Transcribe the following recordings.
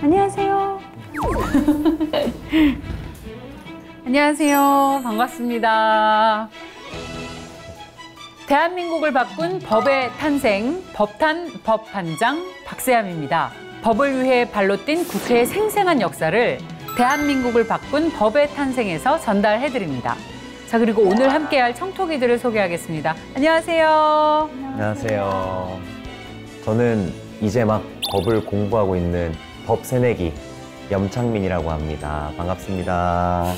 안녕하세요. 안녕하세요. 반갑습니다. 대한민국을 바꾼 법의 탄생, 법탄 법반장 박세암입니다. 법을 위해 발로 뛴 국회의 생생한 역사를 대한민국을 바꾼 법의 탄생에서 전달해드립니다. 자, 그리고 오늘 함께할 청토기들을 소개하겠습니다. 안녕하세요. 안녕하세요. 저는 이제 막 법을 공부하고 있는 법 새내기 염창민이라고 합니다. 반갑습니다.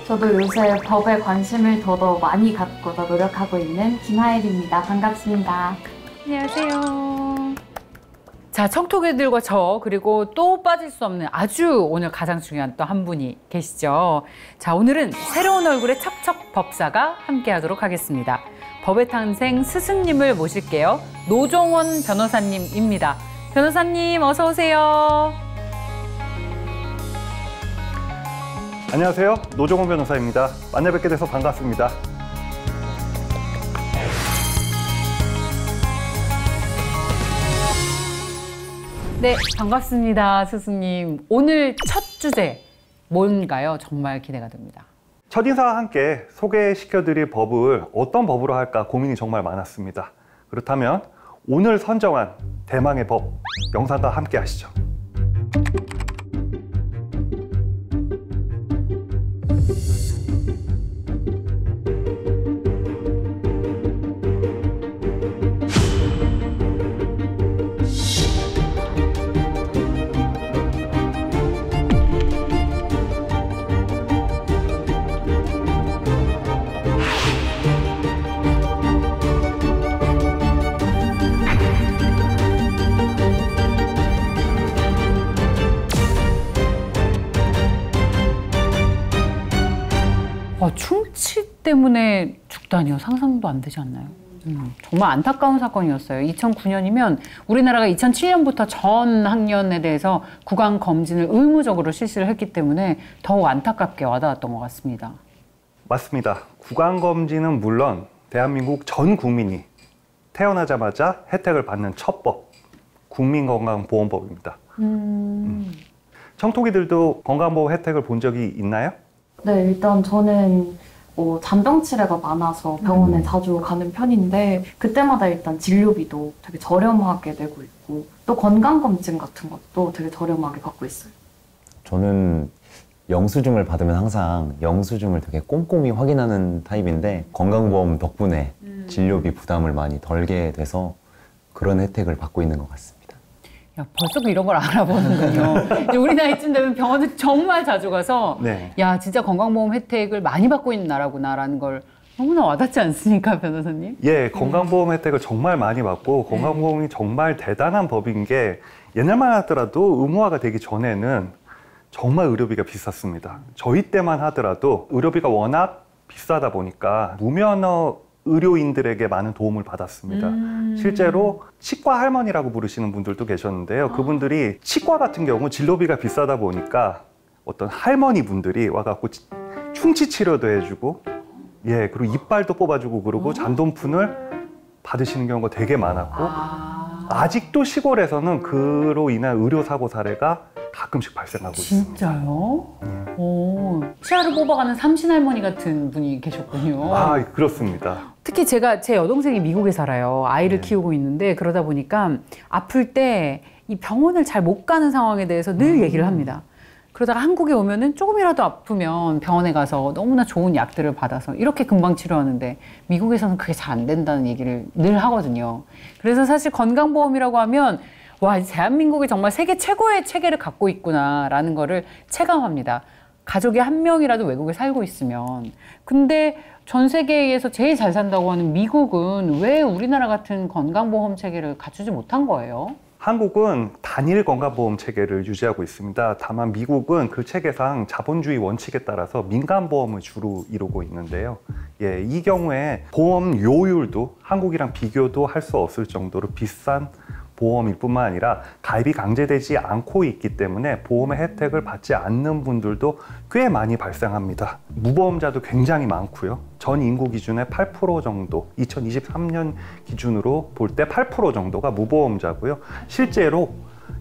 저도 요새 법에 관심을 더더 많이 갖고 더 노력하고 있는 김하엘입니다. 반갑습니다. 안녕하세요. 자, 청토기들과 저 그리고 또 빠질 수 없는 아주 오늘 가장 중요한 또 한 분이 계시죠. 자, 오늘은 새로운 얼굴의 척척 법사가 함께하도록 하겠습니다. 법의 탄생 스승님을 모실게요. 노종원 변호사님입니다. 변호사님 어서 오세요. 안녕하세요. 노종원 변호사입니다. 만나 뵙게 돼서 반갑습니다. 네, 반갑습니다. 스승님. 오늘 첫 주제 뭔가요? 정말 기대가 됩니다. 첫인사와 함께 소개시켜드릴 법을 어떤 법으로 할까 고민이 정말 많았습니다. 그렇다면 오늘 선정한 대망의 법 영상과 함께 하시죠. 충치 때문에 죽다니요. 상상도 안 되지 않나요? 정말 안타까운 사건이었어요. 2009년이면 우리나라가 2007년부터 전 학년에 대해서 구강 검진을 의무적으로 실시를 했기 때문에 더욱 안타깝게 와닿았던 것 같습니다. 맞습니다. 구강 검진은 물론 대한민국 전 국민이 태어나자마자 혜택을 받는 첫 법, 국민건강보험법입니다. 청토기들도 건강보험 혜택을 본 적이 있나요? 네, 일단 저는 잔병치레가 많아서 병원에 자주 가는 편인데 그때마다 일단 진료비도 되게 저렴하게 내고 있고 또 건강검진 같은 것도 되게 저렴하게 받고 있어요. 저는 영수증을 받으면 항상 영수증을 되게 꼼꼼히 확인하는 타입인데 건강보험 덕분에 진료비 부담을 많이 덜게 돼서 그런 혜택을 받고 있는 것 같습니다. 야, 벌써 이런 걸 알아보는군요. 우리 나이쯤 되면 병원을 정말 자주 가서 네. 야, 진짜 건강보험 혜택을 많이 받고 있는 나라구나라는 걸 너무나 와닿지 않습니까, 변호사님? 예, 건강보험 혜택을 정말 많이 받고 건강보험이 정말 대단한 법인 게 옛날만 하더라도 의무화가 되기 전에는 정말 의료비가 비쌌습니다. 저희 때만 하더라도 의료비가 워낙 비싸다 보니까 무면허 의료인들에게 많은 도움을 받았습니다. 실제로 치과 할머니라고 부르시는 분들도 계셨는데요. 그분들이 치과 같은 경우 진료비가 비싸다 보니까 어떤 할머니 분들이 와갖고 충치 치료도 해주고 예, 그리고 이빨도 뽑아주고 그러고 잔돈푼을 받으시는 경우가 되게 많았고 아직도 시골에서는 그로 인한 의료사고 사례가 가끔씩 발생하고 있습니다. 진짜요? 오, 치아를 뽑아가는 삼신할머니 같은 분이 계셨군요. 아, 그렇습니다. 특히 제 여동생이 미국에 살아요. 아이를 키우고 있는데 그러다 보니까 아플 때 이 병원을 잘 못 가는 상황에 대해서 늘 얘기를 합니다. 그러다가 한국에 오면은 조금이라도 아프면 병원에 가서 너무나 좋은 약들을 받아서 이렇게 금방 치료하는데 미국에서는 그게 잘 안 된다는 얘기를 늘 하거든요. 그래서 사실 건강보험이라고 하면 와, 대한민국이 정말 세계 최고의 체계를 갖고 있구나라는 거를 체감합니다. 가족이 한 명이라도 외국에 살고 있으면. 근데 전 세계에서 제일 잘 산다고 하는 미국은 왜 우리나라 같은 건강보험 체계를 갖추지 못한 거예요? 한국은 단일 건강보험 체계를 유지하고 있습니다. 다만 미국은 그 체계상 자본주의 원칙에 따라서 민간보험을 주로 이루고 있는데요. 예, 이 경우에 보험 요율도 한국이랑 비교도 할 수 없을 정도로 비싼 보험일 뿐만 아니라 가입이 강제되지 않고 있기 때문에 보험의 혜택을 받지 않는 분들도 꽤 많이 발생합니다. 무보험자도 굉장히 많고요. 전 인구 기준의 8% 정도, 2023년 기준으로 볼 때 8% 정도가 무보험자고요. 실제로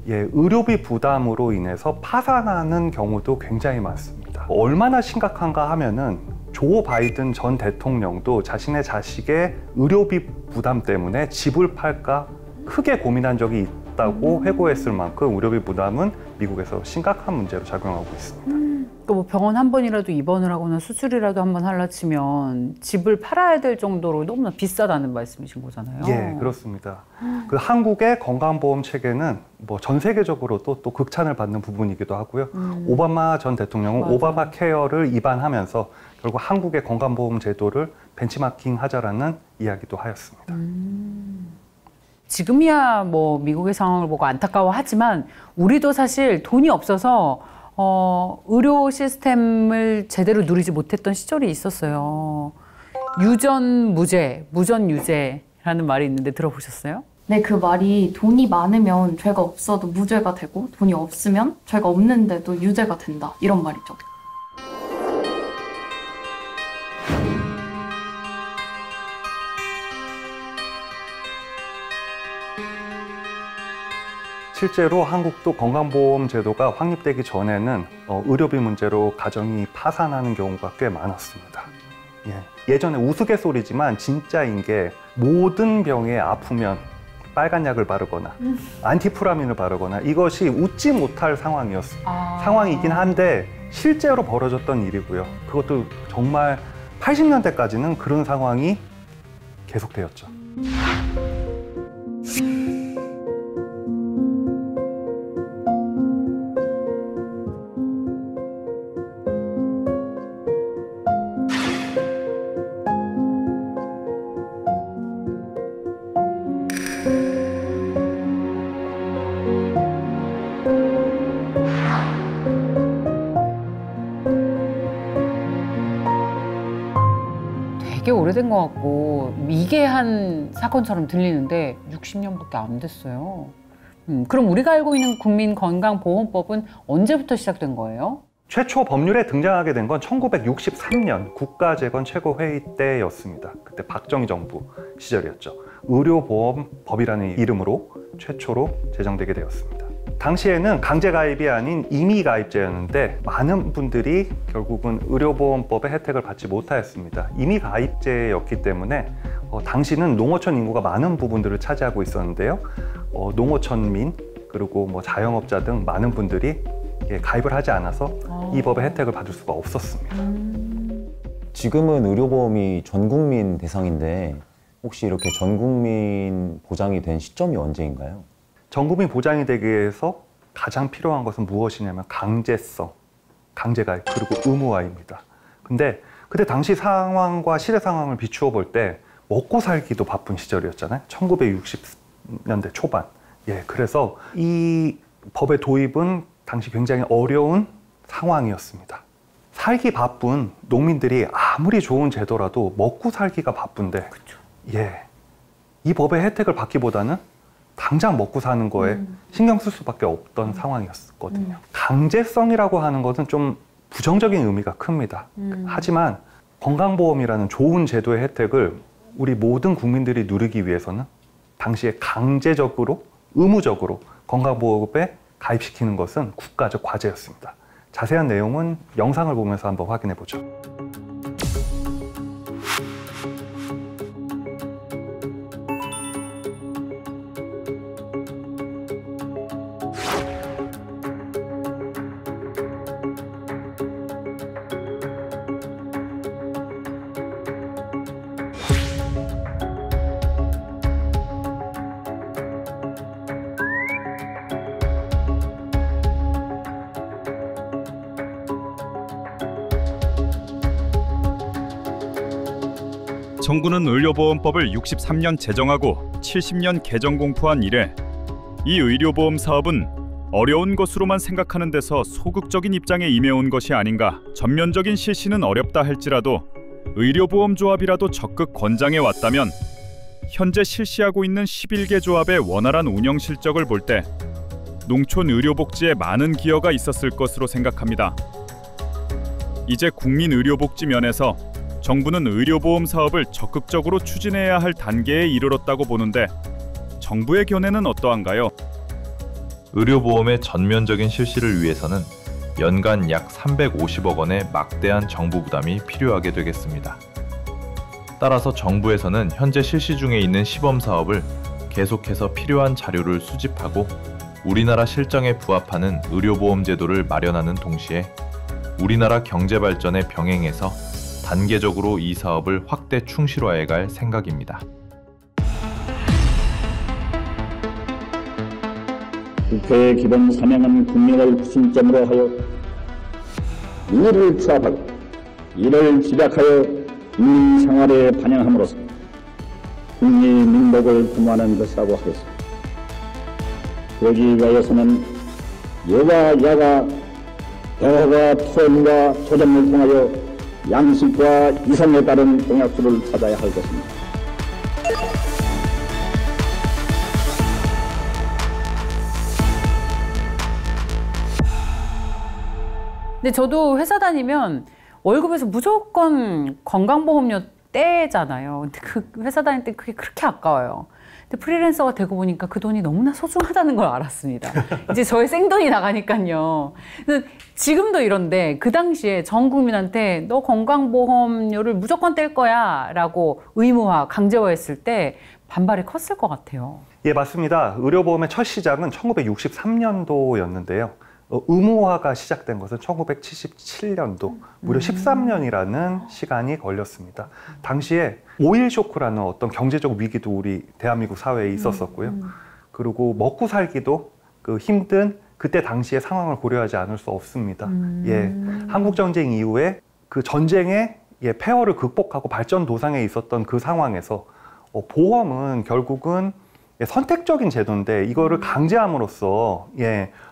의료비 부담으로 인해서 파산하는 경우도 굉장히 많습니다. 얼마나 심각한가 하면은 조 바이든 전 대통령도 자신의 자식의 의료비 부담 때문에 집을 팔까 크게 고민한 적이 있다고 회고했을 만큼 의료비 부담은 미국에서 심각한 문제로 작용하고 있습니다. 뭐 병원 한 번이라도 입원을 하거나 수술이라도 한 번 하려 치면 집을 팔아야 될 정도로 너무나 비싸다는 말씀이신 거잖아요. 예, 그렇습니다. 그 한국의 건강보험 체계는 뭐 전 세계적으로 또 극찬을 받는 부분이기도 하고요. 오바마 전 대통령은 맞아요. 오바마 케어를 입안하면서 결국 한국의 건강보험 제도를 벤치마킹 하자라는 이야기도 하였습니다. 지금이야 뭐 미국의 상황을 보고 안타까워하지만 우리도 사실 돈이 없어서 의료 시스템을 제대로 누리지 못했던 시절이 있었어요. 유전무죄, 무전유죄라는 말이 있는데 들어보셨어요? 네, 그 말이 돈이 많으면 죄가 없어도 무죄가 되고 돈이 없으면 죄가 없는데도 유죄가 된다. 이런 말이죠. 실제로 한국도 건강보험 제도가 확립되기 전에는 의료비 문제로 가정이 파산하는 경우가 꽤 많았습니다. 예전에 우스갯소리지만 진짜인 게 모든 병에 아프면 빨간 약을 바르거나 안티프라민을 바르거나 이것이 웃지 못할 상황이긴 한데 실제로 벌어졌던 일이고요. 그것도 정말 80년대까지는 그런 상황이 계속되었죠. 되게 오래된 것 같고 미개한 사건처럼 들리는데 60년밖에 안 됐어요. 그럼 우리가 알고 있는 국민건강보험법은 언제부터 시작된 거예요? 최초 법률에 등장하게 된 건 1963년 국가재건 최고회의 때였습니다. 그때 박정희 정부 시절이었죠. 의료보험법이라는 이름으로 최초로 제정되게 되었습니다. 당시에는 강제가입이 아닌 임의가입제였는데 많은 분들이 결국은 의료보험법의 혜택을 받지 못하였습니다. 임의가입제였기 때문에 당시는 농어촌 인구가 많은 부분들을 차지하고 있었는데요. 농어촌민 그리고 뭐 자영업자 등 많은 분들이 가입을 하지 않아서 이 법의 혜택을 받을 수가 없었습니다. 지금은 의료보험이 전 국민 대상인데 혹시 이렇게 전 국민 보장이 된 시점이 언제인가요? 전 국민 보장이 되기 위해서 가장 필요한 것은 무엇이냐면 강제성, 강제가입, 그리고 의무화입니다. 근데 그때 당시 상황과 시대 상황을 비추어 볼 때 먹고 살기도 바쁜 시절이었잖아요. 1960년대 초반. 그래서 이 법의 도입은 당시 굉장히 어려운 상황이었습니다. 살기 바쁜 농민들이 아무리 좋은 제도라도 먹고 살기가 바쁜데 이 법의 혜택을 받기보다는 당장 먹고 사는 거에 신경 쓸 수밖에 없던 상황이었거든요. 강제성이라고 하는 것은 좀 부정적인 의미가 큽니다. 하지만 건강보험이라는 좋은 제도의 혜택을 우리 모든 국민들이 누리기 위해서는 당시에 강제적으로, 의무적으로 건강보험에 가입시키는 것은 국가적 과제였습니다. 자세한 내용은 영상을 보면서 한번 확인해 보죠. 정부는 의료보험법을 63년 제정하고 70년 개정 공포한 이래 이 의료보험 사업은 어려운 것으로만 생각하는 데서 소극적인 입장에 임해온 것이 아닌가. 전면적인 실시는 어렵다 할지라도 의료보험조합이라도 적극 권장해 왔다면 현재 실시하고 있는 11개 조합의 원활한 운영 실적을 볼 때 농촌 의료복지에 많은 기여가 있었을 것으로 생각합니다. 이제 국민의료복지 면에서 정부는 의료보험 사업을 적극적으로 추진해야 할 단계에 이르렀다고 보는데 정부의 견해는 어떠한가요? 의료보험의 전면적인 실시를 위해서는 연간 약 350억 원의 막대한 정부 부담이 필요하게 되겠습니다. 따라서 정부에서는 현재 실시 중에 있는 시범사업을 계속해서 필요한 자료를 수집하고 우리나라 실정에 부합하는 의료보험 제도를 마련하는 동시에 우리나라 경제발전에 병행해서 단계적으로 이 사업을 확대 충실화해 갈 생각입니다. 국회의 기본 사명은 국민을 중심점으로 하여 민의를 추합하고 이를 집약하여 국민 생활에 반영함으로써 국민 민복을 도모하는 것이라고 하겠습니다. 그러기 위하여서는 여가 야가 대화가 토론과 조정을 통하여 양식과 이성에 따른 공약수를 찾아야 할 것입니다. 근데 저도 회사 다니면 월급에서 무조건 건강보험료 떼잖아요. 근데 그 회사 다닐 때 그게 그렇게 아까워요. 근데 프리랜서가 되고 보니까 그 돈이 너무나 소중하다는 걸 알았습니다. 이제 저의 생돈이 나가니까요. 지금도 이런데 그 당시에 전 국민한테 너 건강보험료를 무조건 뗄 거야 라고 의무화, 강제화했을 때 반발이 컸을 것 같아요. 예, 맞습니다. 의료보험의 첫 시작은 1963년도였는데요. 의무화가 시작된 것은 1977년도, 무려 13년이라는 시간이 걸렸습니다. 당시에 오일 쇼크라는 어떤 경제적 위기도 우리 대한민국 사회에 있었었고요. 그리고 먹고 살기도 그 힘든 그때 당시의 상황을 고려하지 않을 수 없습니다. 예, 한국전쟁 이후에 그 전쟁의 폐허를 극복하고 발전 도상에 있었던 그 상황에서 보험은 결국은 선택적인 제도인데 이거를 강제함으로써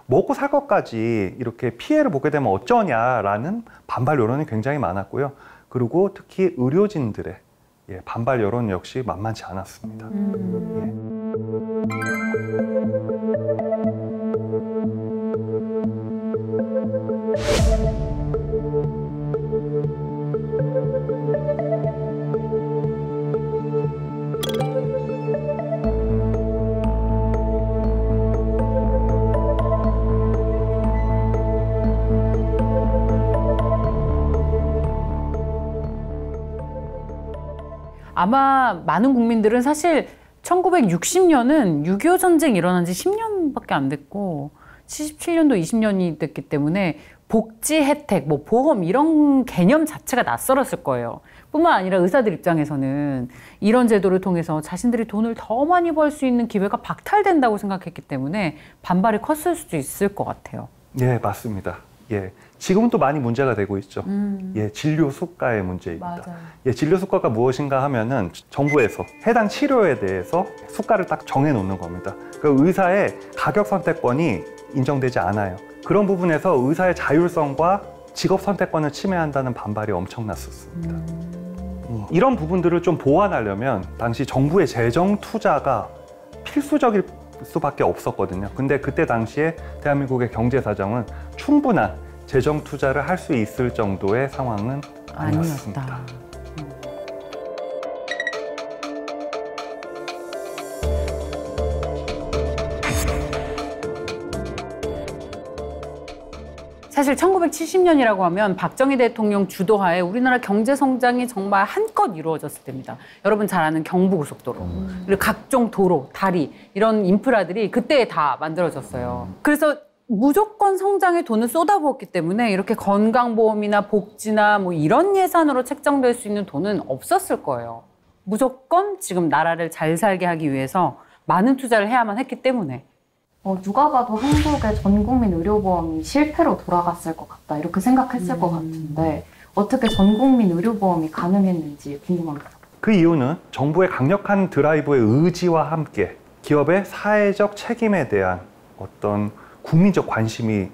먹고 살 것까지 이렇게 피해를 보게 되면 어쩌냐라는 반발 여론이 굉장히 많았고요. 그리고 특히 의료진들의 반발 여론 역시 만만치 않았습니다. 아마 많은 국민들은 사실 1960년은 6.25 전쟁 일어난 지 10년밖에 안 됐고 77년도 20년이 됐기 때문에 복지 혜택, 뭐 보험 이런 개념 자체가 낯설었을 거예요. 뿐만 아니라 의사들 입장에서는 이런 제도를 통해서 자신들이 돈을 더 많이 벌 수 있는 기회가 박탈된다고 생각했기 때문에 반발이 컸을 수도 있을 것 같아요. 네, 맞습니다. 예, 지금은 또 많이 문제가 되고 있죠. 예, 진료 수가의 문제입니다. 맞아요. 예, 진료 수가가 무엇인가 하면은 정부에서 해당 치료에 대해서 수가를 딱 정해 놓는 겁니다. 그 의사의 가격 선택권이 인정되지 않아요. 그런 부분에서 의사의 자율성과 직업 선택권을 침해한다는 반발이 엄청났었습니다. 이런 부분들을 좀 보완하려면 당시 정부의 재정 투자가 필수적일 수밖에 없었거든요. 근데 그때 당시에 대한민국의 경제 사정은 충분한 재정 투자를 할 수 있을 정도의 상황은 아니었습니다. 아니었다. 사실 1970년이라고 하면 박정희 대통령 주도하에 우리나라 경제 성장이 정말 한껏 이루어졌을 때입니다. 여러분 잘 아는 경부고속도로, 그리고 각종 도로, 다리 이런 인프라들이 그때 다 만들어졌어요. 그래서 무조건 성장에 돈을 쏟아부었기 때문에 이렇게 건강보험이나 복지나 뭐 이런 예산으로 책정될 수 있는 돈은 없었을 거예요. 무조건 지금 나라를 잘 살게 하기 위해서 많은 투자를 해야만 했기 때문에. 누가 봐도 한국의 전 국민 의료보험이 실패로 돌아갔을 것 같다 이렇게 생각했을 것 같은데 어떻게 전 국민 의료보험이 가능했는지 궁금합니다. 그 이유는 정부의 강력한 드라이브의 의지와 함께 기업의 사회적 책임에 대한 어떤 국민적 관심이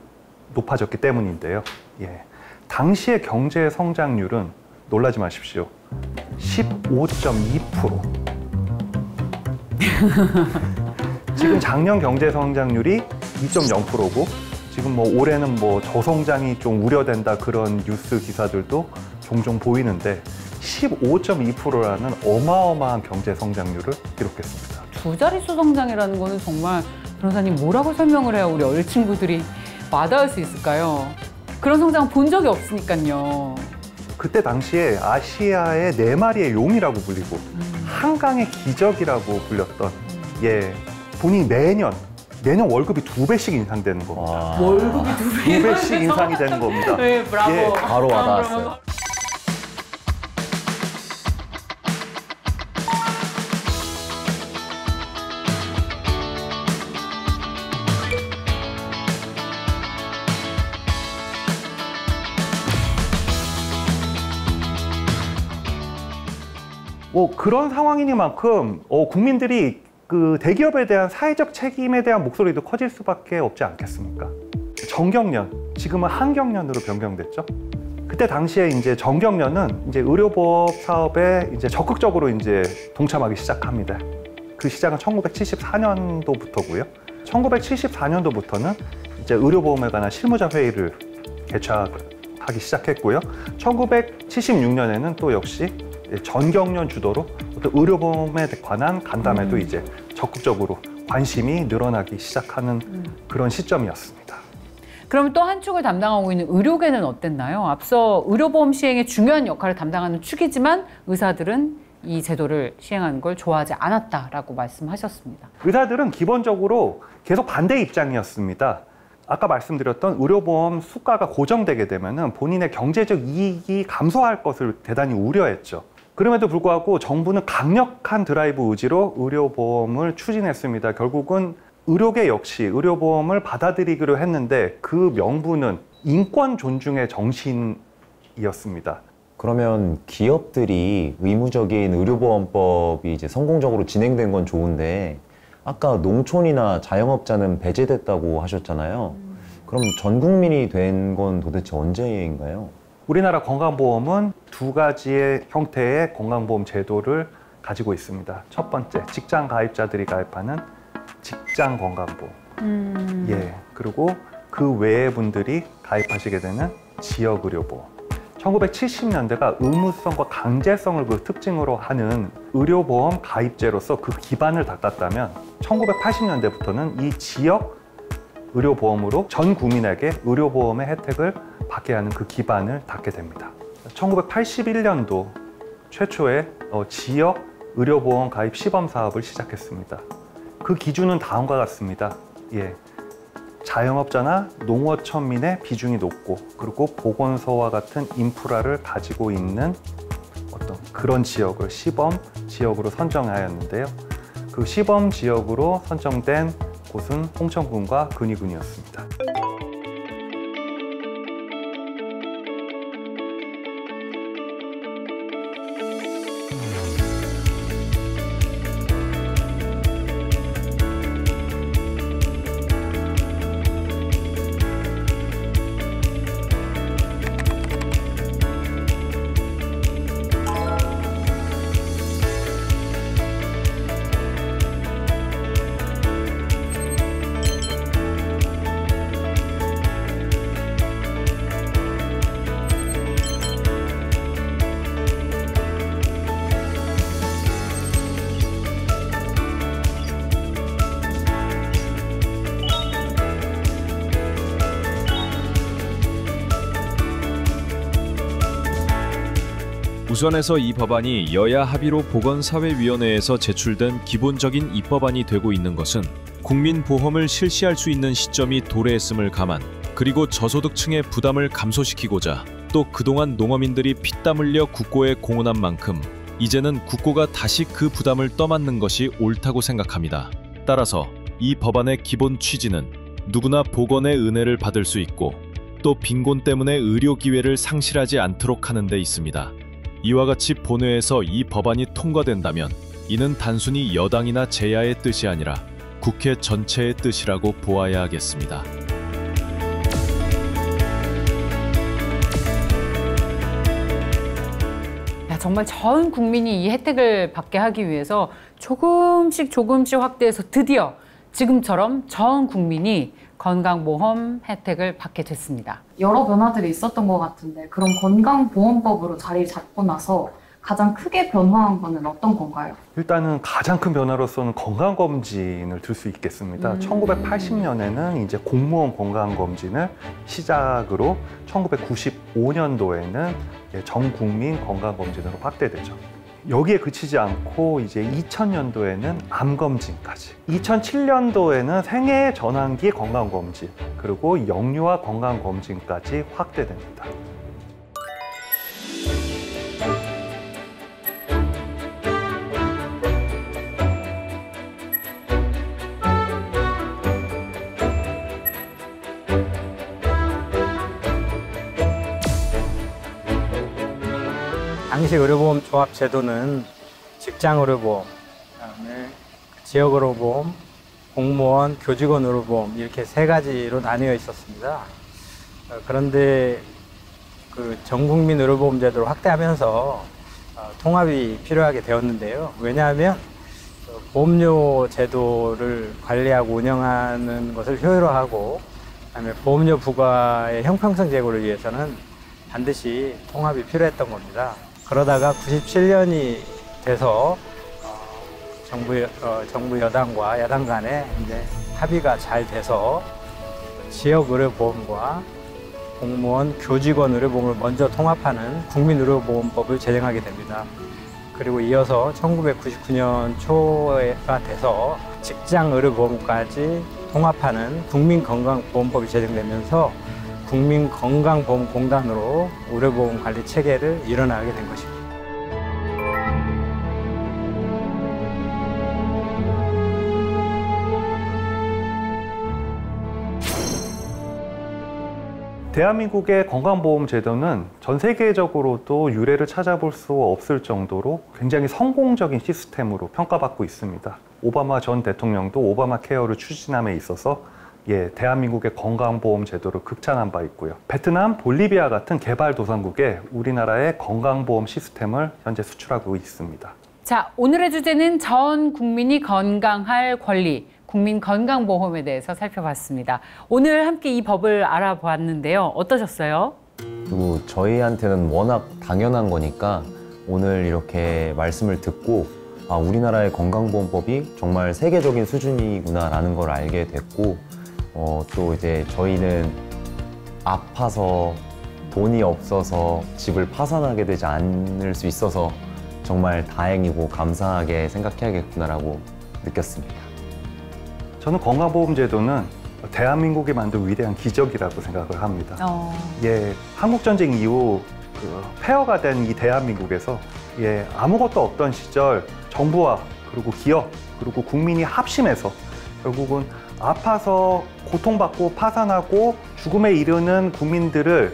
높아졌기 때문인데요. 예. 당시의 경제 성장률은 놀라지 마십시오. 15.2%. 지금 작년 경제 성장률이 2.0%고 지금 뭐 올해는 뭐 저성장이 좀 우려된다 그런 뉴스 기사들도 종종 보이는데 15.2%라는 어마어마한 경제 성장률을 기록했습니다. 두 자릿수 성장이라는 거는 정말 변호사님 뭐라고 설명을 해야 우리 어릴 친구들이 와닿을 수 있을까요? 그런 성장 본 적이 없으니까요. 그때 당시에 아시아의 4마리의 용이라고 불리고 한강의 기적이라고 불렸던 예, 본인이 매년 월급이 2배씩 인상되는 겁니다. 와, 월급이 2배씩 인상이 되는 겁니다. 네, 브라보. 예, 바로 와닿았어요. 그런 상황이니만큼 국민들이 그 대기업에 대한 사회적 책임에 대한 목소리도 커질 수밖에 없지 않겠습니까? 정경련, 지금은 한경련으로 변경됐죠. 그때 당시에 이제 정경련은 이제 의료보험 사업에 이제 적극적으로 이제 동참하기 시작합니다. 그 시작은 1974년도부터고요. 1974년도부터는 이제 의료보험에 관한 실무자 회의를 개최하기 시작했고요. 1976년에는 또 역시 전경련 주도로 어떤 의료보험에 관한 간담회도 이제 적극적으로 관심이 늘어나기 시작하는 그런 시점이었습니다. 그럼 또 한 축을 담당하고 있는 의료계는 어땠나요? 앞서 의료보험 시행에 중요한 역할을 담당하는 축이지만 의사들은 이 제도를 시행하는 걸 좋아하지 않았다라고 말씀하셨습니다. 의사들은 기본적으로 계속 반대 입장이었습니다. 아까 말씀드렸던 의료보험 수가가 고정되게 되면은 본인의 경제적 이익이 감소할 것을 대단히 우려했죠. 그럼에도 불구하고 정부는 강력한 드라이브 의지로 의료보험을 추진했습니다. 결국은 의료계 역시 의료보험을 받아들이기로 했는데 그 명분은 인권 존중의 정신이었습니다. 그러면 기업들이 의무적인 의료보험법이 이제 성공적으로 진행된 건 좋은데 아까 농촌이나 자영업자는 배제됐다고 하셨잖아요. 그럼 전 국민이 된 건 도대체 언제인가요? 우리나라 건강보험은 2가지의 형태의 건강보험 제도를 가지고 있습니다. 첫 번째, 직장 가입자들이 가입하는 직장건강보험. 예, 그리고 그 외의 분들이 가입하시게 되는 지역의료보험. 1970년대가 의무성과 강제성을 그 특징으로 하는 의료보험 가입제로서 그 기반을 닦았다면 1980년대부터는 이 지역 의료보험으로 전 국민에게 의료보험의 혜택을 받게 하는 그 기반을 닦게 됩니다. 1981년도 최초의 지역 의료보험 가입 시범 사업을 시작했습니다. 그 기준은 다음과 같습니다. 예, 자영업자나 농어촌민의 비중이 높고 그리고 보건소와 같은 인프라를 가지고 있는 어떤 그런 지역을 시범 지역으로 선정하였는데요. 그 시범 지역으로 선정된 곳은 홍천군과 근위군이었습니다. 우선해서 이 법안이 여야 합의로 보건사회위원회에서 제출된 기본적인 입법안이 되고 있는 것은 국민보험을 실시할 수 있는 시점이 도래했음을 감안, 그리고 저소득층의 부담을 감소시키고자 또 그동안 농어민들이 피땀 흘려 국고에 공헌한 만큼 이제는 국고가 다시 그 부담을 떠맡는 것이 옳다고 생각합니다. 따라서 이 법안의 기본 취지는 누구나 보건의 은혜를 받을 수 있고 또 빈곤 때문에 의료 기회를 상실하지 않도록 하는 데 있습니다. 이와 같이 본회에서 이 법안이 통과된다면 이는 단순히 여당이나 제야의 뜻이 아니라 국회 전체의 뜻이라고 보아야 하겠습니다. 정말 전 국민이 이 혜택을 받게 하기 위해서 조금씩 확대해서 드디어 지금처럼 전 국민이 건강보험 혜택을 받게 됐습니다. 여러 변화들이 있었던 것 같은데 그런 건강보험법으로 자리 잡고 나서 가장 크게 변화한 거는 어떤 건가요? 일단은 가장 큰 변화로서는 건강검진을 들 수 있겠습니다. 1980년에는 이제 공무원 건강검진을 시작으로 1995년도에는 전 국민 건강검진으로 확대되죠. 여기에 그치지 않고 이제 2000년도에는 암검진까지, 2007년도에는 생애 전환기 건강검진, 그리고 영유아 건강검진까지 확대됩니다. 당시 의료보험 조합 제도는 직장 의료보험, 그다음에 지역 의료보험, 공무원, 교직원 의료보험 이렇게 세 가지로 나뉘어 있었습니다. 그런데 그 전국민 의료보험 제도를 확대하면서 통합이 필요하게 되었는데요. 왜냐하면 보험료 제도를 관리하고 운영하는 것을 효율화하고, 그다음에 보험료 부과의 형평성 제고를 위해서는 반드시 통합이 필요했던 겁니다. 그러다가 97년이 돼서 정부 여당과 야당 간에 이제 합의가 잘 돼서 지역 의료보험과 공무원, 교직원 의료보험을 먼저 통합하는 국민의료보험법을 제정하게 됩니다. 그리고 이어서 1999년 초가 돼서 직장 의료보험까지 통합하는 국민건강보험법이 제정되면서 국민건강보험공단으로 의료보험 관리 체계를 일어나게 된 것입니다. 대한민국의 건강보험 제도는 전 세계적으로도 유례를 찾아볼 수 없을 정도로 굉장히 성공적인 시스템으로 평가받고 있습니다. 오바마 전 대통령도 오바마 케어를 추진함에 있어서 대한민국의 건강보험 제도를 극찬한 바 있고요. 베트남, 볼리비아 같은 개발도상국에 우리나라의 건강보험 시스템을 현재 수출하고 있습니다. 자, 오늘의 주제는 전 국민이 건강할 권리, 국민건강보험에 대해서 살펴봤습니다. 오늘 함께 이 법을 알아봤는데요. 어떠셨어요? 그리고 저희한테는 워낙 당연한 거니까 오늘 이렇게 말씀을 듣고 우리나라의 건강보험법이 정말 세계적인 수준이구나라는 걸 알게 됐고, 또 이제 저희는 아파서 돈이 없어서 집을 파산하게 되지 않을 수 있어서 정말 다행이고 감사하게 생각해야겠구나라고 느꼈습니다. 저는 건강보험 제도는 대한민국이 만든 위대한 기적이라고 생각을 합니다. 한국전쟁 이후 폐허가 된 이 대한민국에서 아무것도 없던 시절 정부와 그리고 기업 그리고 국민이 합심해서 결국은 아파서 고통받고 파산하고 죽음에 이르는 국민들을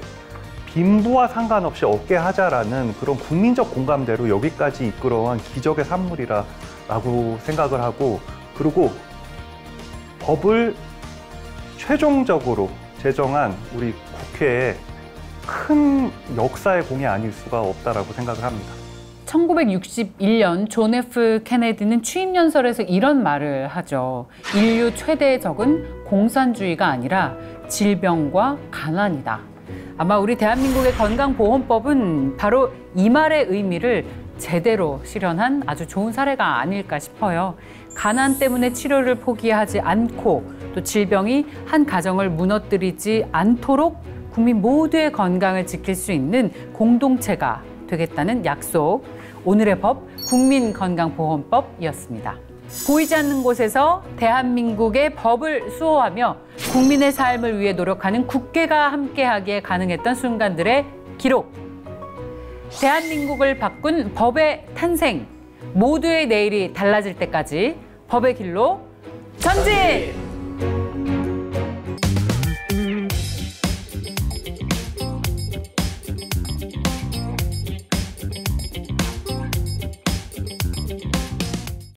빈부와 상관없이 얻게 하자라는 그런 국민적 공감대로 여기까지 이끌어온 기적의 산물이라고 생각을 하고, 그리고 법을 최종적으로 제정한 우리 국회에 큰 역사의 공이 아닐 수가 없다라고 생각을 합니다. 1961년 존 F 케네디는 취임연설에서 이런 말을 하죠. 인류 최대의 적은 공산주의가 아니라 질병과 가난이다. 아마 우리 대한민국의 건강보험법은 바로 이 말의 의미를 제대로 실현한 아주 좋은 사례가 아닐까 싶어요. 가난 때문에 치료를 포기하지 않고 또 질병이 한 가정을 무너뜨리지 않도록 국민 모두의 건강을 지킬 수 있는 공동체가 되겠다는 약속. 오늘의 법, 국민건강보험법이었습니다. 보이지 않는 곳에서 대한민국의 법을 수호하며 국민의 삶을 위해 노력하는 국회가 함께하기에 가능했던 순간들의 기록. 대한민국을 바꾼 법의 탄생. 모두의 내일이 달라질 때까지 법의 길로 전진!